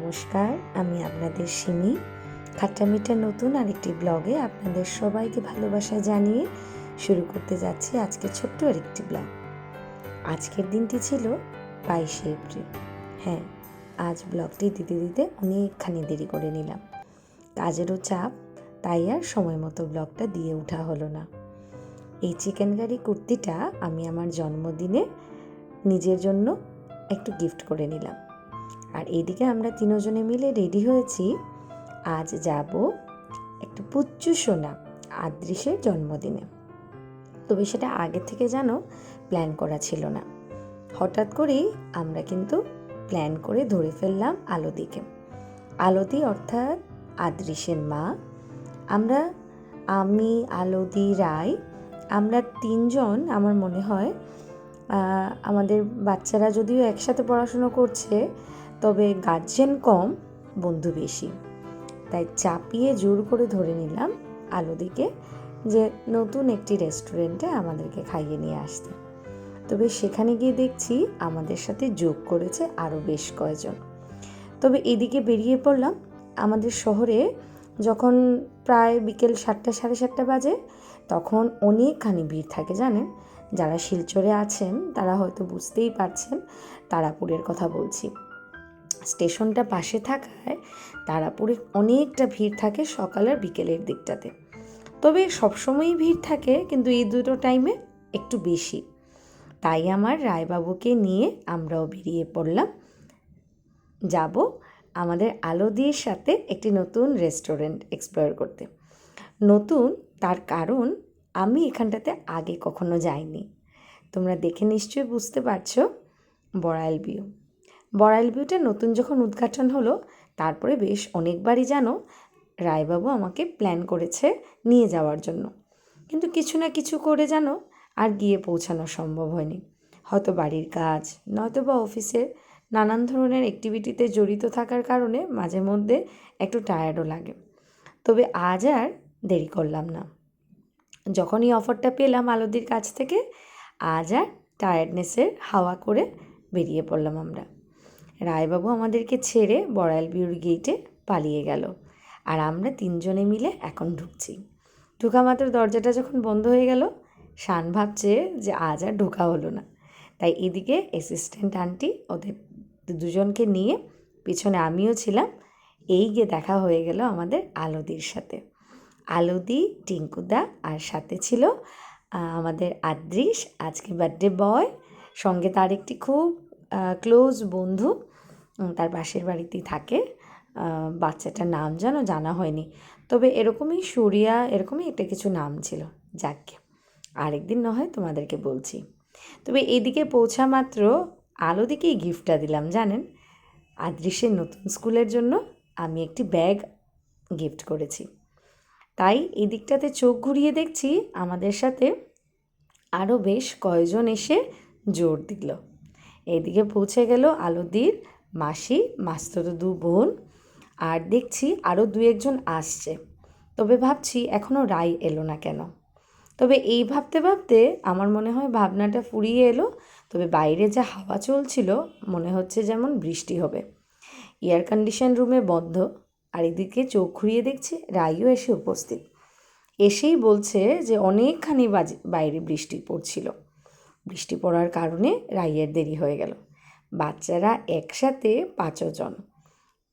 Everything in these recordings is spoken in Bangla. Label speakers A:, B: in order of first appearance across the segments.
A: নমস্কার, আমি আপনাদের সিমি। খাট্টা মিঠা নতুন আরেকটি ব্লগে আপনাদের সবাইকে ভালোবাসা জানিয়ে শুরু করতে যাচ্ছি আজকে ছোট্ট আরেকটি ব্লগ। আজকের দিনটি ছিল 22শে এপ্রিল। হ্যাঁ, আজ ব্লগটি দিতে দিতে অনেকখানি দেরি করে নিলাম। কাজেরও চাপ, তাই আর সময় মতো ব্লগটা দিয়ে ওঠা হলো না। এই চিকেন কারি কুর্তিটা আমি আমার জন্মদিনে নিজের জন্য একটু গিফট করে নিলাম। আর এইদিকে আমরা তিনজনে মিলে রেডি হয়েছি, আজ যাব একটা পুচ্চু সোনা আদৃশের জন্মদিনে। তবে সেটা আগে থেকে যেন প্ল্যান করা ছিল না, হঠাৎ করেই আমরা কিন্তু প্ল্যান করে ধরে ফেললাম আলোদিকে। আলোদি অর্থাৎ আদৃশের মা। আমি, আলোদি, রায়, আমরা তিনজন, আমার মনে হয় আমাদের বাচ্চারা যদিও একসাথে পড়াশুনো করছে, তবে গার্জেন কম, বন্ধু বেশি। তাই চাপিয়ে জোর করে ধরে নিলাম আলোদিকে যে নতুন একটি রেস্টুরেন্টে আমাদেরকে খাইয়ে নিয়ে আসতে। তবে সেখানে গিয়ে দেখছি আমাদের সাথে যোগ করেছে আরও বেশ কয়েকজন। তবে এদিকে বেরিয়ে পড়লাম। আমাদের শহরে যখন প্রায় বিকেল 7টা সাড়ে 7টা বাজে, তখন অনেকখানি ভিড় থাকে জানেন। যারা শিলচরে আছেন তারা হয়তো বুঝতেই পারছেন তারাপুরের কথা বলছি। স্টেশনটা পাশে থাকায় তারাপুরে অনেকটা ভিড় থাকে সকাল আর বিকেলের দিকটাতে। তবে সবসময়ই ভিড় থাকে, কিন্তু এই দুটো টাইমে একটু বেশি। তাই আমার রায়বাবুকে নিয়ে আমরাও বেরিয়ে পড়লাম, যাব আমাদের আলোদির সাথে একটি নতুন রেস্টুরেন্ট এক্সপ্লোর করতে। নতুন তার কারণ আমি এখানটাতে আগে কখনো যাইনি। তোমরা দেখে নিশ্চয়ই বুঝতে পারছো, বড়াইল ভিউটা নতুন যখন উদ্ঘাটন হলো, তারপরে বেশ অনেকবারই যেন রায়বাবু আমাকে প্ল্যান করেছে নিয়ে যাওয়ার জন্য, কিন্তু কিছু না কিছু করে যেন আর গিয়ে পৌঁছানো সম্ভব হয়নি। হয়তো বাড়ির কাজ, নয়তো বা অফিসের নানান ধরনের অ্যাক্টিভিটিতে জড়িত থাকার কারণে মাঝে মধ্যে একটু টায়ার্ডও লাগে। তবে আজ আর দেরি করলাম না। যখনই অফারটা পেলাম আলোদির কাছ থেকে, আজ আর টায়ার্ডনেসের হাওয়া করে বেরিয়ে পড়লাম আমরা। রায়বাবু আমাদেরকে ছেড়ে বড়াইল ভিউর গেটে পালিয়ে গেল, আর আমরা তিনজনে মিলে এখন ঢুকছি। ঢোকা মাত্র দরজাটা যখন বন্ধ হয়ে গেল, শান ভাবছে যে আজ আর ঢোকা হলো না। তাই এদিকে অ্যাসিস্ট্যান্ট আন্টি ওদের দুজনকে নিয়ে পিছনে আমিও ছিলাম। এই গিয়ে দেখা হয়ে গেল আমাদের আলোদির সাথে। আলোদি, টিঙ্কুদা, আর সাথে ছিল আমাদের আদৃশ, আজকে বার্থডে বয়, সঙ্গে তার একটি খুব ক্লোজ বন্ধু, তার পাশের বাড়িতেই থাকে। বাচ্চাটার নাম যেন জানা হয়নি, তবে এরকমই সুরিয়া, এরকমই একটা কিছু নাম ছিল। যাকে আরেকদিন না হয় তোমাদেরকে বলছি। তবে এদিকে পৌঁছা মাত্র আলোদিকেই গিফটটা দিলাম জানেন। আদৃশের নতুন স্কুলের জন্য আমি একটি ব্যাগ গিফট করেছি। তাই এই দিকটাতে চোখ ঘুরিয়ে দেখছি আমাদের সাথে আরও বেশ কয়েকজন এসে জোর দিল। এদিকে পৌঁছে গেল আলোদির মাসি, মাস্তুতো 2 বোন, আর দেখছি আরও 2-1জন আসছে। তবে ভাবছি এখনও রায় এলো না কেন। তবে এই ভাবতে ভাবতে আমার মনে হয় ভাবনাটা ফুরিয়ে এলো। তবে বাইরে যা হাওয়া চলছিল, মনে হচ্ছে যেমন বৃষ্টি হবে। এয়ার কন্ডিশন রুমে বন্ধ, আর এদিকে চোখ ঘুরিয়ে দেখছি রায়ও এসে উপস্থিত। এসেই বলছে যে অনেকখানি বাইরে বৃষ্টি পড়ছিল। বৃষ্টি পড়ার কারণে রাইয়ের দেরি হয়ে গেল। বাচ্চারা একসাথে 5 জন,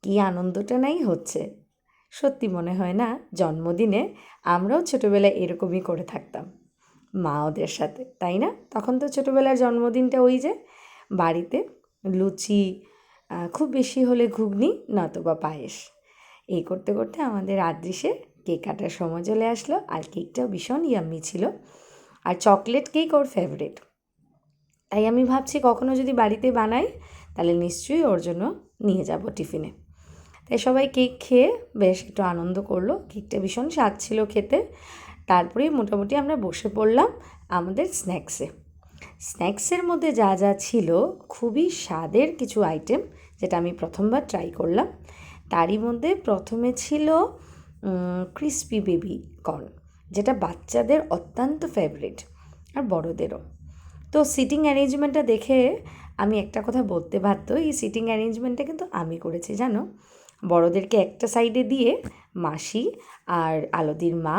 A: কী আনন্দটা নাই হচ্ছে। সত্যি মনে হয় না জন্মদিনে আমরাও ছোটোবেলায় এরকমই করে থাকতাম মা ওদের সাথে, তাই না? তখন তো ছোটোবেলার জন্মদিনটা ওই যে বাড়িতে লুচি, খুব বেশি হলে ঘুগনি, নতবা পায়েস, এই করতে করতে আমাদের আদৃশের কেক কাটার সময় চলে আসলো। আর কেকটাও ভীষণ ইয়াম্মি ছিল, আর চকলেট কেক ওর ফেভারিট। তাই আমি ভাবছি কখনো যদি বাড়িতে বানাই তাহলে নিশ্চয়ই ওর জন্য নিয়ে যাব টিফিনে। তাই সবাই কেক খেয়ে বেশ একটু আনন্দ করলো। কেকটা ভীষণ স্বাদ ছিল খেতে। তারপরেই মোটামুটি আমরা বসে পড়লাম আমাদের স্ন্যাক্সের মধ্যে যা যা ছিল খুবই স্বাদের কিছু আইটেম, যেটা আমি প্রথমবার ট্রাই করলাম। তারই মধ্যে প্রথমে ছিল ক্রিসপি বেবি কর্ন, যেটা বাচ্চাদের অত্যন্ত ফেভারিট আর বড়োদেরও। তো সিটিং অ্যারেঞ্জমেন্টটা দেখে আমি একটা কথা বলতে বাধ্য, এই সিটিং অ্যারেঞ্জমেন্টটা কিন্তু আমি করেছি জানো। বড়োদেরকে একটা সাইডে দিয়ে মাসি আর আলদির মা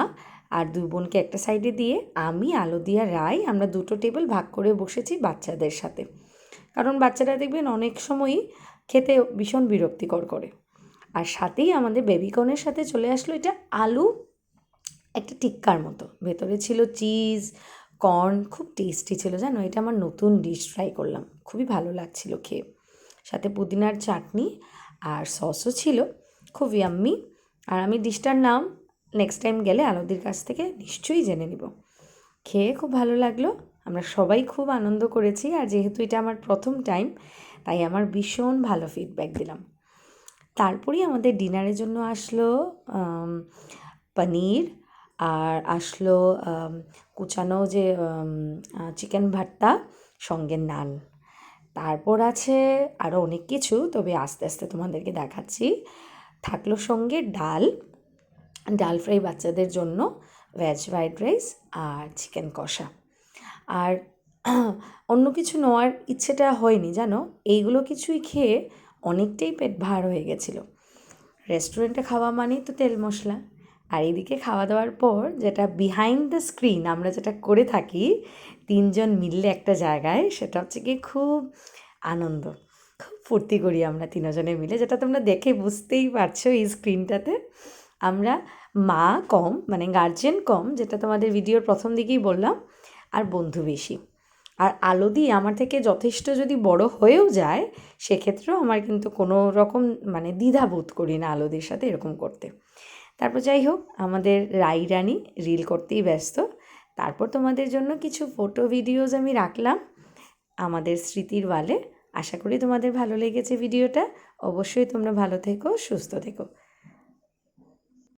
A: আর দুই বোনকে একটা সাইডে দিয়ে আমি, আলদি আর রায় আমরা দুটো টেবিল ভাগ করে বসেছি বাচ্চাদের সাথে। কারণ বাচ্চারা দেখবেন অনেক সময়ই খেতে ভীষণ বিরক্তিকর করে। আর সাথেই আমাদের বেবিকর্নের সাথে চলে আসলো এটা আলু একটা টিক্কার মতো, ভেতরে ছিল চিজ, কর্ন, খুব টেস্টি ছিল জানো। এটা আমার নতুন ডিশ ট্রাই করলাম, খুবই ভালো লাগছিল খেয়ে। সাথে পুদিনার চাটনি আর সসও ছিল, খুব ইয়াম্মি। আর আমি ডিশটার নাম নেক্সট টাইম গেলে আলদির কাছ থেকে নিশ্চয়ই জেনে নিব। খেয়ে খুব ভালো লাগলো, আমরা সবাই খুব আনন্দ করেছি। আর যেহেতু এটা আমার প্রথম টাইম, তাই আমার ভীষণ ভালো ফিডব্যাক দিলাম। তারপরেই আমাদের ডিনারের জন্য আসলো পনির, আর আসলো কুচানো যে চিকেন ভর্তা, সঙ্গে নান। তারপর আছে আরও অনেক কিছু, তবে আস্তে আস্তে তোমাদেরকে দেখাচ্ছি। থাকলো সঙ্গে ডাল ফ্রাই বাচ্চাদের জন্য, ভেজ ফ্রাইড রাইস আর চিকেন কষা। আর অন্য কিছু নেওয়ার ইচ্ছেটা হয়নি জানো, এইগুলো কিছুই খেয়ে অনেকটাই পেট ভার হয়ে গেছিলো। রেস্টুরেন্টে খাওয়া মানেই তো তেল মশলা, আর এইদিকে খাওয়া দাওয়ার পর যেটা বিহাইন্ড দ্য স্ক্রিন আমরা যেটা করে থাকি তিনজন মিললে একটা জায়গায়, সেটা হচ্ছে কি খুব আনন্দ, খুব ফুর্তি করি আমরা তিনজনে মিলে, যেটা তোমরা দেখে বুঝতেই পারছো এই স্ক্রিনটাতে। আমরা মা কম, মানে গার্জেন কম, যেটা তোমাদের ভিডিওর প্রথম দিকেই বললাম, আর বন্ধু বেশি। আর আলদি আমার থেকে যথেষ্ট যদি বড় হয়েও যায়, সেক্ষেত্রেও আমার কিন্তু কোনো রকম মানে দ্বিধাবোধ করি না আলদির সাথে এরকম করতে। তারপর যাই হোক, আমাদের রাই রানী রিল করতেই ব্যস্ত। তারপর তোমাদের জন্য কিছু ফটো ভিডিওস আমি রাখলাম আমাদের স্মৃতির ওয়ালে। আশা করি তোমাদের ভালো লেগেছে ভিডিওটা। অবশ্যই তোমরা ভালো থেকো, সুস্থ থেকো।